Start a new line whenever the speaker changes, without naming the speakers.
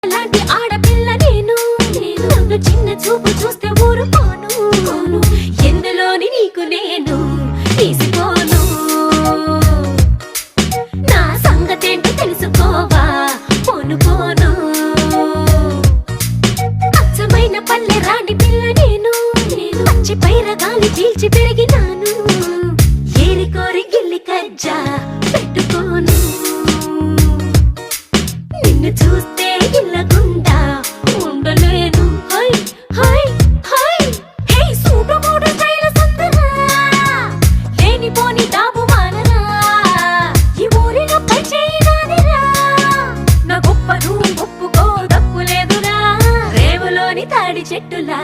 అలాంటి ఆడపిల్ల నేను నన్ను చిన్న చూపు చూస్తే ఊరుకోను ఎందులోని నీకు నేను తీసుకోను నా సంగతేంటి తెలుసుకోవా పోను అచ్చమైన పల్లె రాణి పిల్ల నేను పచ్చి పైరగాలి పీల్చి పెరిగినాను ఏరి కోరి గిల్లి కజ్జా పెట్టుకోను నిన్ను చూస్తే ఇల్లగుండా ఉండలేను హై హై హై హే సూటు మూడు స్టైల్ సందరా లేని పోని డాబు మానరా ఈ ఊరిలో పై చేయనాదిరా నా గొప్పను ఒప్పుకో తప్పు లేదురా రేవులోని తాడి చెట్టులా